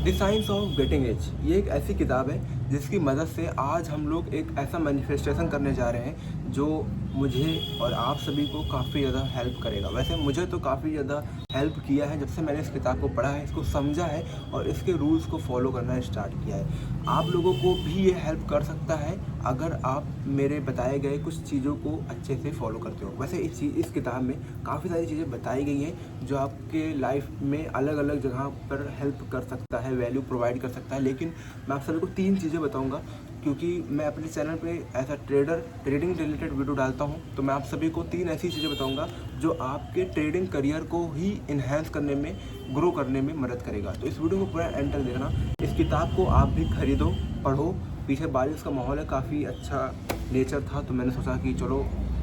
The science of getting rich, ये एक ऐसी किताब है जिसकी मदद से आज हम लोग एक ऐसा मैनिफेस्टेशन करने जा रहे हैं जो मुझे और आप सभी को काफ़ी ज़्यादा हेल्प करेगा। वैसे मुझे तो काफ़ी ज़्यादा हेल्प किया है जब से मैंने इस किताब को पढ़ा है, इसको समझा है और इसके रूल्स को फॉलो करना स्टार्ट किया है। आप लोगों को भी ये हेल्प कर सकता है अगर आप मेरे बताए गए कुछ चीज़ों को अच्छे से फॉलो करते हो। वैसे इस किताब में काफ़ी सारी चीज़ें बताई गई हैं जो आपके लाइफ में अलग अलग जगह पर हेल्प कर सकता है, वैल्यू प्रोवाइड कर सकता है। लेकिन मैं आप सभी को 3 चीज़ें बताऊंगा क्योंकि मैं अपने चैनल पे ऐसा ट्रेडिंग रिलेटेड वीडियो डालता हूं, तो मैं आप सभी को 3 ऐसी चीज़ें बताऊंगा जो आपके ट्रेडिंग करियर को ही इन्हेंस करने में, ग्रो करने में मदद करेगा। तो इस वीडियो को पूरा एंड तक देखना। इस किताब को आप भी खरीदो, पढ़ो। पीछे बारिश का माहौल है, काफ़ी अच्छा नेचर था, तो मैंने सोचा कि चलो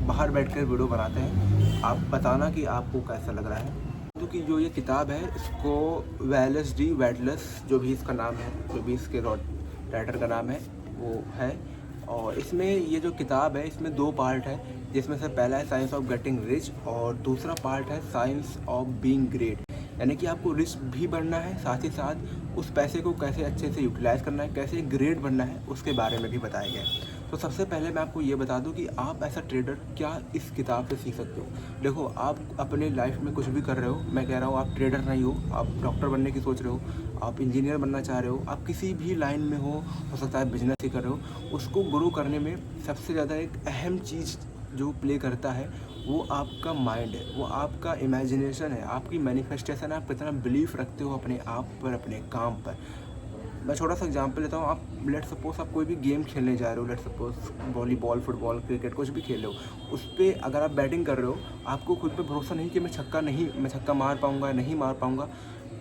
बाहर बैठ कर वीडियो बनाते हैं। आप बताना कि आपको कैसा लग रहा है। तो कि जो ये किताब है इसको वेलेस डी वेटलेस, जो भी इसका नाम है, जो भी इसके राइटर का नाम है वो है। और इसमें ये जो किताब है इसमें 2 पार्ट है, जिसमें से पहला है साइंस ऑफ गेटिंग रिच और दूसरा पार्ट है साइंस ऑफ बीइंग ग्रेट। यानी कि आपको रिच भी बनना है, साथ ही साथ उस पैसे को कैसे अच्छे से यूटिलाइज़ करना है, कैसे ग्रेट बनना है, उसके बारे में भी बताया गया है। तो सबसे पहले मैं आपको ये बता दूं कि आप ऐसा ट्रेडर क्या इस किताब से सीख सकते हो। देखो, आप अपने लाइफ में कुछ भी कर रहे हो, मैं कह रहा हूँ आप ट्रेडर नहीं हो, आप डॉक्टर बनने की सोच रहे हो, आप इंजीनियर बनना चाह रहे हो, आप किसी भी लाइन में हो सकता है बिजनेस ही कर रहे हो, उसको ग्रो करने में सबसे ज़्यादा एक अहम चीज़ जो प्ले करता है वो आपका माइंड है, वो आपका इमेजिनेशन है, आपकी मैनिफेस्टेशन है। आप कितना बिलीफ रखते हो अपने आप पर, अपने काम पर। मैं छोटा सा एग्जांपल लेता हूँ। आप लेट सपोज आप कोई भी गेम खेलने जा रहे हो, let suppose volleyball, football, cricket, कुछ भी खेल रहे हो, उस पर अगर आप बैटिंग कर रहे हो, आपको खुद पे भरोसा नहीं कि मैं छक्का मार पाऊँगा, नहीं मार पाऊँगा।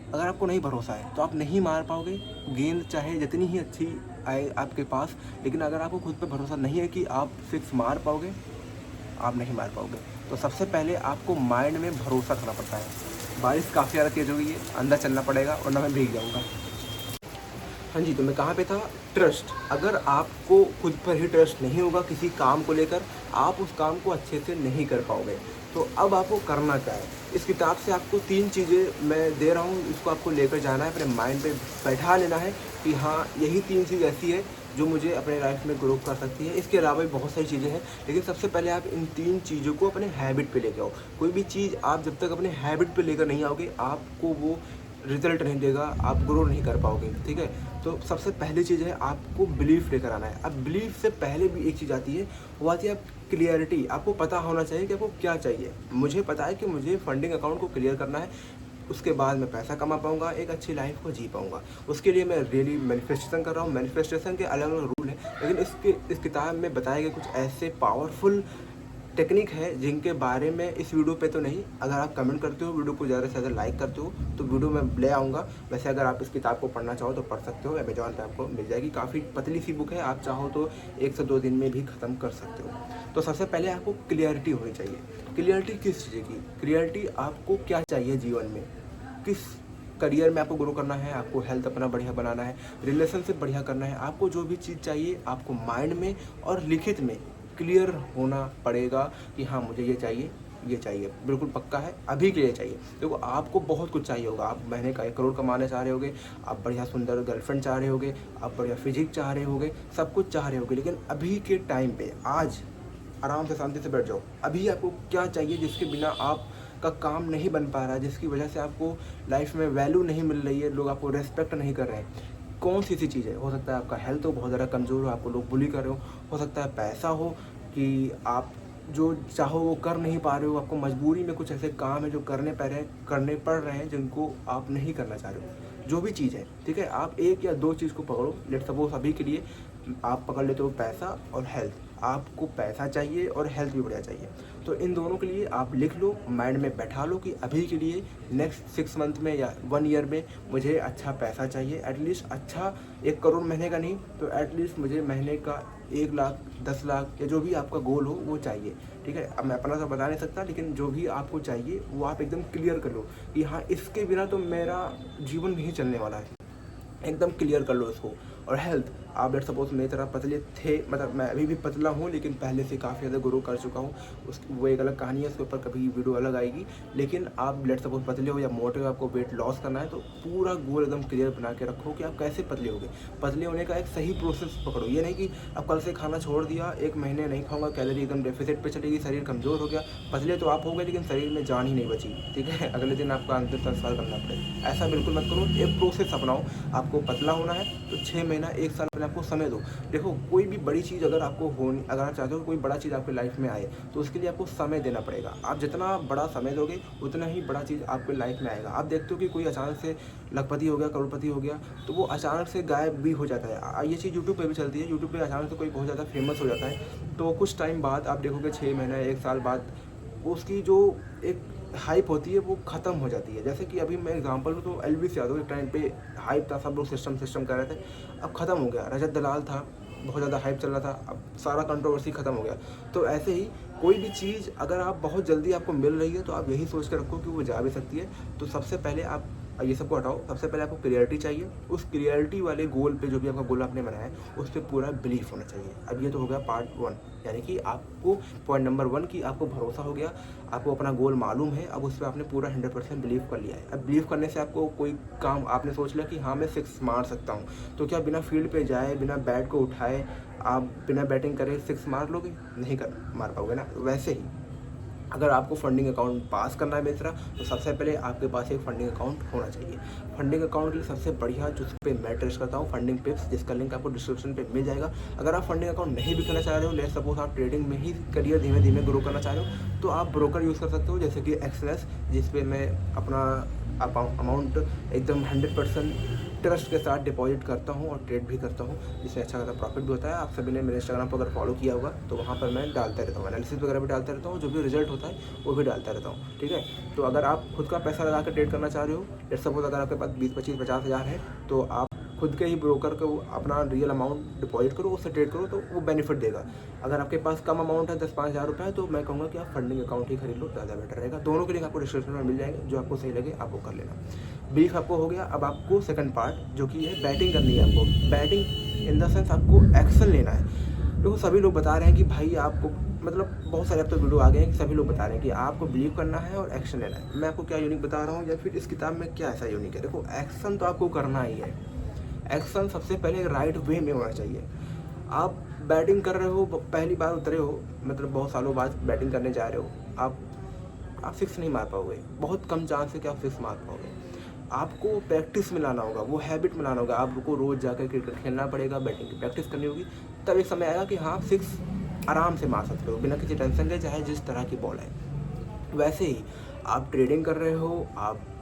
अगर आपको नहीं भरोसा है तो आप नहीं मार पाओगे। गेंद चाहे जितनी ही अच्छी आए आपके पास, लेकिन अगर आपको खुद पे भरोसा नहीं है कि आप सिक्स मार पाओगे, आप नहीं मार पाओगे। तो सबसे पहले आपको माइंड में भरोसा रखना पड़ता है। बारिश काफ़ी ज़्यादा तेज़ हो गई है, अंदर चलना पड़ेगा वरना मैं भीग जाऊँगा। हाँ जी, तो मैं कहाँ पे था? ट्रस्ट। अगर आपको खुद पर ही ट्रस्ट नहीं होगा किसी काम को लेकर, आप उस काम को अच्छे से नहीं कर पाओगे। तो अब आपको करना क्या है? इस किताब से आपको 3 चीज़ें मैं दे रहा हूँ, इसको आपको लेकर जाना है, अपने माइंड पे बैठा लेना है कि हाँ, यही 3 चीज़ ऐसी है जो मुझे अपने लाइफ में ग्रो कर सकती है। इसके अलावा भी बहुत सारी चीज़ें हैं, लेकिन सबसे पहले आप इन 3 चीज़ों को अपने हैबिट पे लेके आओ। कोई भी चीज़ आप जब तक अपने हैबिट पे लेकर नहीं आओगे, आपको वो रिजल्ट नहीं देगा, आप ग्रो नहीं कर पाओगे। ठीक है, तो सबसे पहली चीज़ है आपको बिलीफ लेकर आना है। अब बिलीफ से पहले भी एक चीज़ आती है, वो आती है क्लियरिटी। आपको पता होना चाहिए कि आपको क्या चाहिए। मुझे पता है कि मुझे फंडिंग अकाउंट को क्लियर करना है, उसके बाद मैं पैसा कमा पाऊँगा, एक अच्छी लाइफ को जी पाऊँगा। उसके लिए मैं रियली मैनिफेस्टेशन कर रहा हूँ। मैनिफेस्टेशन के अलग अलग रूल हैं, लेकिन इस किताब में बताए गए कुछ ऐसे पावरफुल टेक्निक है जिनके बारे में इस वीडियो पे तो नहीं। अगर आप कमेंट करते हो, वीडियो को ज़्यादा से ज़्यादा लाइक करते हो, तो वीडियो में ले आऊँगा। वैसे अगर आप इस किताब को पढ़ना चाहो तो पढ़ सकते हो, अमेजॉन पे आपको मिल जाएगी। काफ़ी पतली सी बुक है, आप चाहो तो 1 से 2 दिन में भी ख़त्म कर सकते हो। तो सबसे पहले आपको क्लियरिटी होनी चाहिए। क्लियरिटी किस चीज़ की? क्लियरिटी आपको क्या चाहिए जीवन में, किस करियर में आपको ग्रो करना है, आपको हेल्थ अपना बढ़िया बनाना है, रिलेशनशिप बढ़िया करना है। आपको जो भी चीज़ चाहिए, आपको माइंड में और लिखित में क्लियर होना पड़ेगा कि हाँ, मुझे ये चाहिए, ये चाहिए, बिल्कुल पक्का है, अभी के लिए चाहिए। देखो, आपको बहुत कुछ चाहिए होगा। आप महीने का 1 करोड़ कमाना चाह रहे होगे, आप बढ़िया सुंदर गर्लफ्रेंड चाह रहे होगे, आप बढ़िया फिजिक चाह रहे होगे, सब कुछ चाह रहे होगे, लेकिन अभी के टाइम पे आज आराम से शांति से बैठ जाओ। अभी आपको क्या चाहिए जिसके बिना आपका काम नहीं बन पा रहा है, जिसकी वजह से आपको लाइफ में वैल्यू नहीं मिल रही है, लोग आपको रेस्पेक्ट नहीं कर रहे हैं? कौन सी ऐसी चीज़ है? हो सकता है आपका हेल्थ हो, बहुत ज़्यादा कमज़ोर हो, आपको लोग बुली कर रहे हो सकता है पैसा हो कि आप जो चाहो वो कर नहीं पा रहे हो, आपको मजबूरी में कुछ ऐसे काम है जो करने पड़ रहे हैं जिनको आप नहीं करना चाह रहे हो। जो भी चीज़ है, ठीक है, आप 1 या 2 चीज़ को पकड़ो। लेट सपोज अभी के लिए आप पकड़ लेते हो पैसा और हेल्थ। आपको पैसा चाहिए और हेल्थ भी बढ़िया चाहिए, तो इन दोनों के लिए आप लिख लो, माइंड में बैठा लो कि अभी के लिए नेक्स्ट 6 मंथ में या 1 ईयर में मुझे अच्छा पैसा चाहिए। एटलीस्ट अच्छा 1 करोड़ महीने का नहीं तो एटलीस्ट मुझे महीने का 1 लाख, 10 लाख या जो भी आपका गोल हो वो चाहिए। ठीक है, अब मैं अपना तो बता नहीं सकता, लेकिन जो भी आपको चाहिए वो आप एकदम क्लियर कर लो कि हाँ, इसके बिना तो मेरा जीवन नहीं चलने वाला है। एकदम क्लियर कर लो इसको। और हेल्थ। आप लेट सपोज मेरी तरह पतले थे, मतलब मैं अभी भी पतला हूँ लेकिन पहले से काफ़ी ज़्यादा ग्रो कर चुका हूँ, उस वो एक अलग कहानी है, उसके ऊपर कभी वीडियो अलग आएगी। लेकिन आप लेट सपोज पतले हो या मोटे हो, आपको वेट लॉस करना है तो पूरा गोल एकदम क्लियर बना के रखो कि आप कैसे पतले होगे। पतले होने का एक सही प्रोसेस पकड़ो, ये नहीं कि अब कल से खाना छोड़ दिया, 1 महीने नहीं खाऊंगा, कैलोरी एकदम डेफिसिट पे चलेगी, शरीर कमज़ोर हो गया, पतले तो आप हो गए लेकिन शरीर में जान ही नहीं बची, ठीक है, अगले दिन आपको अंतिम संस्कार करना पड़ेगा। ऐसा बिल्कुल मत करो, एक प्रोसेस अपनाओ। आपको पतला होना है तो 6 महीना 1 साल पहले आपको समय दो। देखो कोई भी बड़ी चीज़ अगर आपको होनी, अगर आप चाहते हो कोई बड़ा चीज़ आपकी लाइफ में आए तो उसके लिए आपको समय देना पड़ेगा। आप जितना बड़ा समय दोगे उतना ही बड़ा चीज़ आपके लाइफ में आएगा। आप देखते हो कि कोई अचानक से लखपति हो गया, करोड़पति हो गया, तो वो अचानक से गायब भी हो जाता है। ये चीज़ यूट्यूब पे भी चलती है। यूट्यूब पे अचानक से कोई बहुत ज़्यादा फेमस हो जाता है तो कुछ टाइम बाद आप देखोगे 6 महीना 1 साल बाद उसकी जो एक हाइप होती है वो ख़त्म हो जाती है। जैसे कि अभी मैं एग्जांपल दूँ तो एलविस यादव एक टाइम पे हाइप था, सब लोग सिस्टम कर रहे थे, अब ख़त्म हो गया। रजत दलाल था, बहुत ज़्यादा हाइप चल रहा था, अब सारा कंट्रोवर्सी ख़त्म हो गया। तो ऐसे ही कोई भी चीज़ अगर आप बहुत जल्दी आपको मिल रही है तो आप यही सोच कर रखो कि वो जा भी सकती है। तो सबसे पहले आप ये सबको हटाओ, सबसे पहले आपको क्लियरिटी चाहिए। उस क्लियरिटी वाले गोल पे, जो भी आपका गोल आपने बनाया है, उस पर पूरा बिलीफ होना चाहिए। अब ये तो हो गया पार्ट 1, यानी कि आपको पॉइंट नंबर 1 की आपको भरोसा हो गया, आपको अपना गोल मालूम है, अब उस पर आपने पूरा 100% बिलीव कर लिया है। अब बिलीव करने से आपको कोई काम आपने सोच लिया कि हाँ मैं 6 मार सकता हूँ, तो क्या बिना फील्ड पे जाए, बिना बैट को उठाए, आप बिना बैटिंग करे 6 मार लोगे? नहीं कर मार पाओगे ना। वैसे ही अगर आपको फंडिंग अकाउंट पास करना है मेरी तरह, तो सबसे पहले आपके पास एक फंडिंग अकाउंट होना चाहिए। फंडिंग अकाउंट के लिए सबसे बढ़िया जिस पे मैं ट्रेस करता हूँ, फंडिंग पिप्स, जिसका लिंक आपको डिस्क्रिप्शन पे मिल जाएगा। अगर आप फंडिंग अकाउंट नहीं भी करना चाह रहे हो, लेट सपोज आप ट्रेडिंग में ही करियर धीमे धीमे ग्रो करना चाह रहे हो, तो आप ब्रोकर यूज़ कर सकते हो, जैसे कि एक्सएलएस, जिस पे मैं अपना अमाउंट एकदम 100% ट्रस्ट के साथ डिपॉजिट करता हूँ और ट्रेड भी करता हूँ, जिससे अच्छा खासा प्रॉफिट भी होता है। आप सभी ने मेरे इंस्टाग्राम पर अगर फॉलो किया होगा तो वहाँ पर मैं डालता रहता हूँ, एनालिसिस वगैरह भी डालता रहता हूँ, जो भी रिजल्ट होता है वो भी डालता रहता हूँ, ठीक है। तो अगर आप खुद का पैसा लगा कर ट्रेड करना चाह रहे हो, लेट्स सपोज अगर आपके पास 20, 25, 50 हज़ार है, तो आप खुद के ही ब्रोकर को अपना रियल अमाउंट डिपॉजिट करो, उससे ट्रेड करो, तो वो बेनिफिट देगा। अगर आपके पास कम अमाउंट है, 10-5 हज़ार रुपये, तो मैं कहूँगा कि आप फंडिंग अकाउंट ही खरीद लो, ज़्यादा बेटर रहेगा। दोनों के लिंक आपको डिस्क्रिप्शन में मिल जाएंगे, जो आपको सही लगे आप वो कर लेना। ब्रीफ आपको हो गया। अब आपको सेकंड पार्ट जो कि है बैटिंग करनी है। आपको बैटिंग इन द सेंस आपको एक्शन लेना है। देखो सभी लोग बता रहे हैं कि भाई आपको, मतलब बहुत सारे अब तो वीडियो आ गए हैं कि सभी लोग बता रहे हैं कि आपको बिलीव करना है और एक्शन लेना है। मैं आपको क्या यूनिक बता रहा हूँ या फिर इस किताब में क्या ऐसा यूनिक है? देखो एक्शन तो आपको करना ही है। एक्शन सबसे पहले राइट वे में होना चाहिए। आप बैटिंग कर रहे हो, पहली बार उतरे हो, मतलब बहुत सालों बाद बैटिंग करने जा रहे हो, आप 6 नहीं मार पाओगे, बहुत कम चांस है कि आप 6 मार पाओगे। आपको प्रैक्टिस में लाना होगा, वो हैबिट में लाना होगा। आपको रोज़ जाकर क्रिकेट खेलना पड़ेगा, बैटिंग की प्रैक्टिस करनी होगी, तब एक समय आएगा कि हाँ 6 आराम से मार सकते हो बिना किसी टेंशन के, चाहे जिस तरह की बॉल है। वैसे ही आप ट्रेडिंग कर रहे हो, आप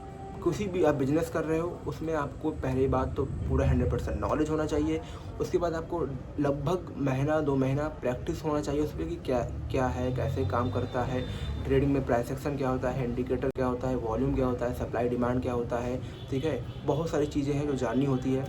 किसी भी आप बिजनेस कर रहे हो, उसमें आपको पहली बात तो पूरा 100% नॉलेज होना चाहिए। उसके बाद आपको लगभग महीना 2 महीना प्रैक्टिस होना चाहिए उस पर कि क्या क्या है, कैसे काम करता है ट्रेडिंग में, प्राइस एक्शन क्या होता है, इंडिकेटर क्या होता है, वॉल्यूम क्या होता है, सप्लाई डिमांड क्या होता है, ठीक है। बहुत सारी चीज़ें हैं जो जाननी होती है।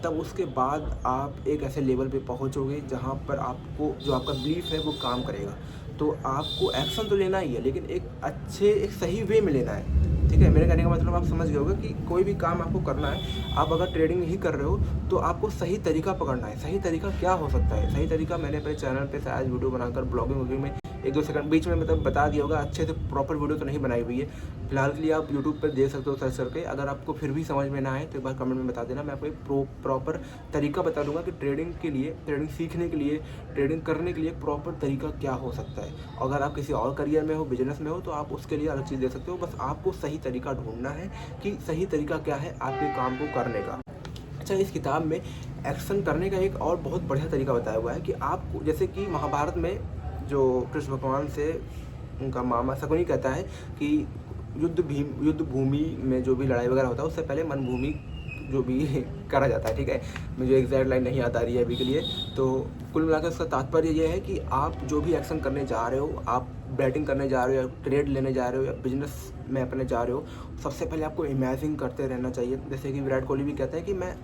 तब उसके बाद आप एक ऐसे लेवल पे पहुंचोगे जहां पर आपको जो आपका बिलीफ है वो काम करेगा। तो आपको एक्शन तो लेना ही है, लेकिन एक सही वे में लेना है, ठीक है। मेरे कहने का मतलब आप समझ गए होंगे कि कोई भी काम आपको करना है, आप अगर ट्रेडिंग ही कर रहे हो तो आपको सही तरीका पकड़ना है। सही तरीका क्या हो सकता है? सही तरीका मैंने अपने चैनल पे शायद वीडियो बनाकर ब्लॉगिंग में 1-2 सेकंड बीच में मतलब बता दिया होगा। अच्छे से प्रॉपर वीडियो तो नहीं बनाई हुई है फिलहाल के लिए, आप यूट्यूब पर देख सकते हो सर्च करके। अगर आपको फिर भी समझ में ना आए तो एक बार कमेंट में बता देना, मैं आपको एक प्रॉपर तरीका बता दूंगा कि ट्रेडिंग के लिए, ट्रेडिंग सीखने के लिए, ट्रेडिंग करने के लिए प्रॉपर तरीका क्या हो सकता है। अगर आप किसी और करियर में हो, बिजनेस में हो, तो आप उसके लिए अलग चीज़ देख सकते हो। बस आपको सही तरीका ढूंढना है कि सही तरीका क्या है आपके काम को करने का। अच्छा, इस किताब में एक्शन करने का एक और बहुत बढ़िया तरीका बताया हुआ है कि आपको, जैसे कि महाभारत में जो कृष्ण भगवान से उनका मामा शकुनी कहता है कि युद्ध भूमि में जो भी लड़ाई वगैरह होता है उससे पहले मन भूमि जो भी करा जाता है, ठीक है। मुझे एग्जैक्ट लाइन नहीं याद आ रही है अभी के लिए। तो कुल मिलाकर इसका तात्पर्य यह है कि आप जो भी एक्शन करने जा रहे हो, आप बैटिंग करने जा रहे हो या ट्रेड लेने जा रहे हो या बिजनेस में अपने जा रहे हो, सबसे पहले आपको इमेजिन करते रहना चाहिए। जैसे कि विराट कोहली भी कहते हैं कि मैं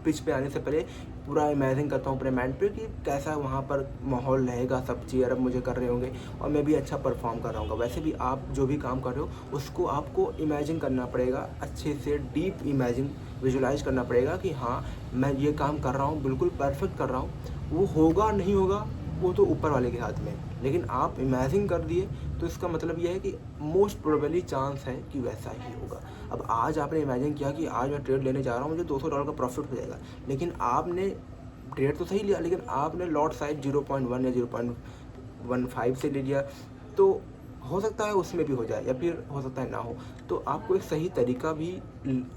पिच पे आने से पहले पूरा इमेजिन करता हूँ अपने माइंड पे कि कैसा वहाँ पर माहौल रहेगा, सब चीयर अब मुझे कर रहे होंगे और मैं भी अच्छा परफॉर्म कर रहा हूँ। वैसे भी आप जो भी काम कर रहे हो उसको आपको इमेजिन करना पड़ेगा, अच्छे से डीप इमेजिन विजुलाइज करना पड़ेगा कि हाँ मैं ये काम कर रहा हूँ, बिल्कुल परफेक्ट कर रहा हूँ। वो होगा नहीं होगा वो तो ऊपर वाले के हाथ में, लेकिन आप इमेजिन कर दिए तो इसका मतलब ये है कि मोस्ट प्रोबेबली चांस है कि वैसा ही होगा। अब आज आपने इमेजिन किया कि आज मैं ट्रेड लेने जा रहा हूँ, मुझे $200 का प्रॉफिट हो जाएगा, लेकिन आपने ट्रेड तो सही लिया लेकिन आपने लॉट साइज 0.1 या 0.15 से ले लिया, तो हो सकता है उसमें भी हो जाए या फिर हो सकता है ना हो। तो आपको एक सही तरीका भी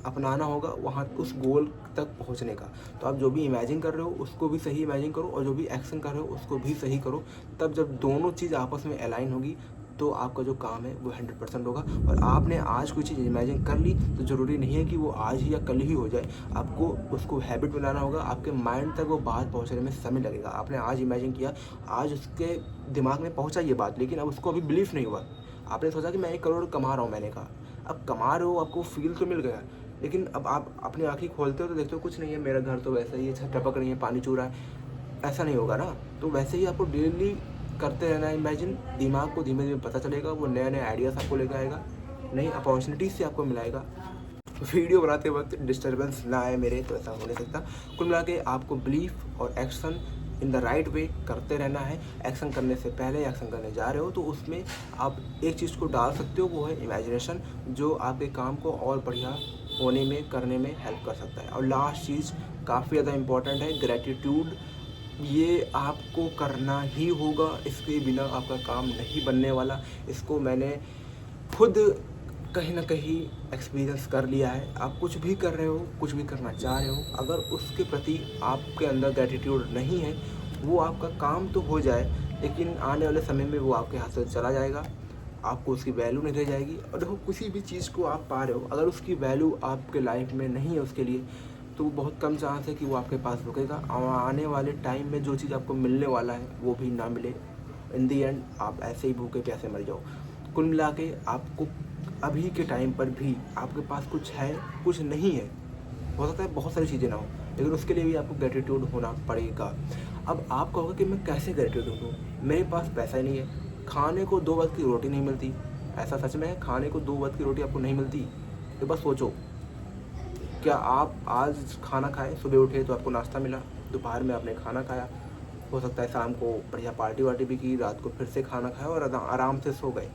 अपनाना होगा वहाँ उस गोल तक पहुँचने का। तो आप जो भी इमेजिन कर रहे हो उसको भी सही इमेजिन करो और जो भी एक्शन कर रहे हो उसको भी सही करो। तब जब दोनों चीज़ आपस में अलाइन होगी तो आपका जो काम है वो 100% होगा। और आपने आज कोई चीज़ इमेजिन कर ली तो ज़रूरी नहीं है कि वो आज ही या कल ही हो जाए, आपको उसको हैबिट बनाना होगा। आपके माइंड तक वो बात पहुंचने में समय लगेगा। आपने आज इमेजिन किया, आज उसके दिमाग में पहुंचा ये बात, लेकिन अब उसको अभी बिलीफ नहीं हुआ। आपने सोचा कि मैं 1 करोड़ कमा रहा हूँ, मैंने कहा अब कमा रहे हो, आपको फील तो मिल गया, लेकिन अब आप अपनी आँखें खोलते हो तो देखते हो कुछ नहीं है, मेरा घर तो वैसा ही है, छत टपक रही है, पानी चू रहा है, ऐसा नहीं होगा ना। तो वैसे ही आपको डेली करते रहना है इमेजिन। दिमाग को धीमे धीमे पता चलेगा, वो नए नए आइडियाज़ आपको लेकर आएगा, नई अपॉर्चुनिटीज़ से आपको मिलाएगा। वीडियो बनाते वक्त डिस्टर्बेंस ना आए मेरे, तो ऐसा हो नहीं सकता। कुल मिला के आपको बिलीफ और action in the right way करते रहना है। एक्शन करने से पहले एक्शन करने जा रहे हो तो उसमें आप एक चीज़ को डाल सकते हो, वो है इमेजिनेशन, जो आपके काम को और बढ़िया होने में करने में हेल्प कर सकता है। और लास्ट चीज़ काफ़ी ज़्यादा इम्पॉर्टेंट है, ग्रेटिट्यूड। ये आपको करना ही होगा, इसके बिना आपका काम नहीं बनने वाला। इसको मैंने खुद कहीं ना कहीं एक्सपीरियंस कर लिया है। आप कुछ भी कर रहे हो, कुछ भी करना चाह रहे हो, अगर उसके प्रति आपके अंदर ग्रेटिट्यूड नहीं है, वो आपका काम तो हो जाए लेकिन आने वाले समय में वो आपके हाथ से चला जाएगा, आपको उसकी वैल्यू नहीं रह जाएगी। और देखो किसी भी चीज़ को आप पा रहे हो, अगर उसकी वैल्यू आपके लाइफ में नहीं है उसके लिए, तो बहुत कम चांस है कि वो आपके पास रुकेगा। और आने वाले टाइम में जो चीज़ आपको मिलने वाला है वो भी ना मिले, इन दी एंड आप ऐसे ही भूखे प्यासे मर जाओ। कुल मिला के आपको अभी के टाइम पर भी आपके पास कुछ है, कुछ नहीं है, हो सकता है बहुत सारी चीज़ें ना हो, लेकिन उसके लिए भी आपको ग्रेटिट्यूड होना पड़ेगा। अब आप कहोगे कि मैं कैसे ग्रेटिट्यूड हूँ, मेरे पास पैसा ही नहीं है, खाने को 2 वक्त की रोटी नहीं मिलती। ऐसा सच में है, खाने को 2 वक्त की रोटी आपको नहीं मिलती? एक बार सोचो, क्या आप आज खाना खाए, सुबह उठे तो आपको नाश्ता मिला, दोपहर में आपने खाना खाया, हो सकता है शाम को बढ़िया पार्टी वार्टी भी की, रात को फिर से खाना खाया और आराम से सो गए।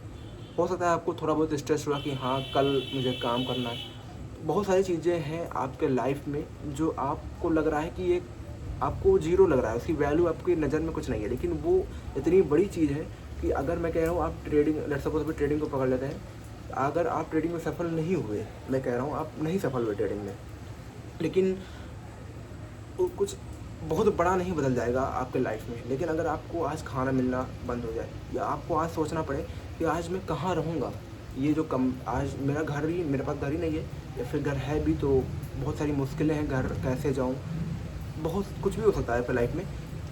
हो सकता है आपको थोड़ा बहुत स्ट्रेस हुआ कि हाँ कल मुझे काम करना है। बहुत सारी चीज़ें हैं आपके लाइफ में जो आपको लग रहा है कि ये आपको जीरो लग रहा है, उसकी वैल्यू आपकी नज़र में कुछ नहीं है, लेकिन वो इतनी बड़ी चीज़ है कि अगर मैं कह रहा हूँ आप ट्रेडिंग, लेट्स सपोज अभी ट्रेडिंग को पकड़ लेते हैं, अगर आप ट्रेडिंग में सफल नहीं हुए, मैं कह रहा हूँ आप नहीं सफल हुए ट्रेडिंग में, लेकिन वो कुछ बहुत बड़ा नहीं बदल जाएगा आपके लाइफ में। लेकिन अगर आपको आज खाना मिलना बंद हो जाए या आपको आज सोचना पड़े कि आज मैं कहाँ रहूँगा, ये जो कम आज मेरा घर भी, मेरे पास घर ही नहीं है या फिर घर है भी तो बहुत सारी मुश्किलें हैं, घर कैसे जाऊँ, बहुत कुछ भी हो सकता है आपकी लाइफ में।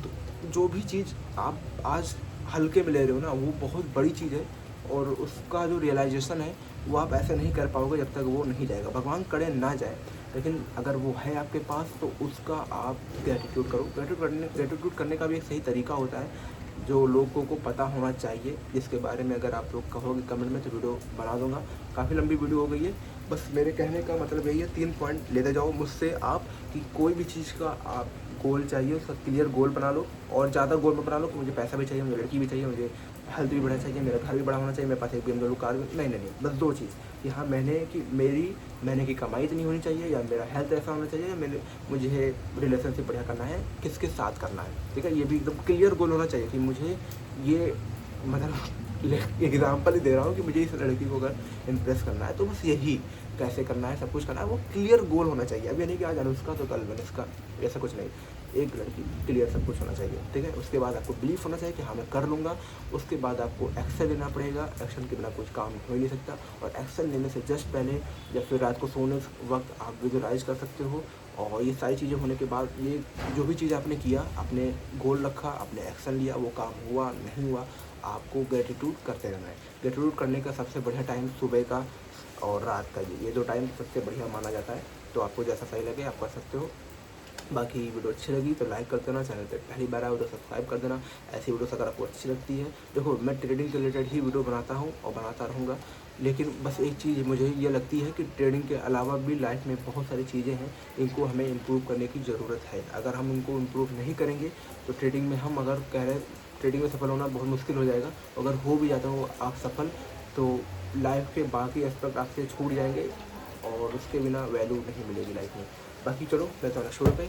तो जो भी चीज़ आप आज हल्के में ले रहे हो ना, वो बहुत बड़ी चीज़ है और उसका जो रियलाइजेशन है वो आप ऐसे नहीं कर पाओगे जब तक वो नहीं जाएगा। भगवान करे ना जाए, लेकिन अगर वो है आपके पास तो उसका आप ग्रेटिट्यूड करो। ग्रेटिट्यूड करने का भी एक सही तरीका होता है जो लोगों को पता होना चाहिए, जिसके बारे में अगर आप लोग कहोगे कमेंट में तो वीडियो बना दूंगा। काफ़ी लंबी वीडियो हो गई है, बस मेरे कहने का मतलब यही है, 3 पॉइंट लेते जाओ मुझसे आप कि कोई भी चीज़ का आप गोल चाहिए उसका क्लियर गोल बना लो, और ज़्यादा गोल मत बना लो कि मुझे पैसा भी चाहिए, मुझे लड़की भी चाहिए, मुझे हेल्थ भी बढ़िया चाहिए, मेरा घर भी बड़ा होना चाहिए, मेरे पास एक BMW कार भी, नहीं, बस 2 चीज़ कि हाँ महीने की कमाई इतनी होनी चाहिए, या मेरा हेल्थ ऐसा होना चाहिए, या मुझे रिलेशनशिप बढ़िया करना है, किसके साथ करना है, ठीक है। ये भी एकदम क्लियर गोल होना चाहिए कि मुझे ये, मतलब एग्जाम्पल ही दे रहा हूँ कि मुझे इस लड़की को अगर इम्प्रेस करना है तो बस यही कैसे करना है, सब कुछ करना है, वो क्लियर गोल होना चाहिए। अब ये नहीं कि आज अनुष्का तो कल वनिष्का, ऐसा कुछ नहीं, एक लड़की क्लियर सब कुछ होना चाहिए, ठीक है। उसके बाद आपको बिलीफ होना चाहिए कि हाँ मैं कर लूँगा। उसके बाद आपको एक्शन लेना पड़ेगा, एक्शन के बिना कुछ काम हो ही नहीं सकता। और एक्शन लेने से जस्ट पहले या फिर रात को सोने वक्त आप विजुअलाइज कर सकते हो। और ये सारी चीज़ें होने के बाद, ये जो भी चीज़ आपने किया, आपने गोल रखा, आपने एक्शन लिया, वो काम हुआ नहीं हुआ, आपको ग्रेटिट्यूड करते रहना है। ग्रेटिट्यूड करने का सबसे बढ़िया टाइम सुबह का और रात का, ये 2 टाइम सबसे बढ़िया माना जाता है। तो आपको जैसा सही लगे आप कर सकते हो। बाकी वीडियो अच्छी लगी तो लाइक कर देना, चैनल पे पहली बार आए तो सब्सक्राइब कर देना। ऐसी वीडियोस अगर आपको अच्छी लगती है, देखो मैं ट्रेडिंग के रिलेटेड ही वीडियो बनाता हूँ और बनाता रहूँगा, लेकिन बस एक चीज़ मुझे ये लगती है कि ट्रेडिंग के अलावा भी लाइफ में बहुत सारी चीज़ें हैं, इनको हमें इम्प्रूव करने की ज़रूरत है। अगर हम इनको इम्प्रूव नहीं करेंगे तो ट्रेडिंग में हम अगर कह रहे ट्रेडिंग में सफल होना बहुत मुश्किल हो जाएगा। अगर हो भी जाता हो आप सफल, तो लाइफ के बाकी एस्पेक्ट आपसे छूट जाएंगे और उसके बिना वैल्यू नहीं मिलेगी लाइफ में। बाकी चलो मैं तो नेक्स्ट वीडियो पे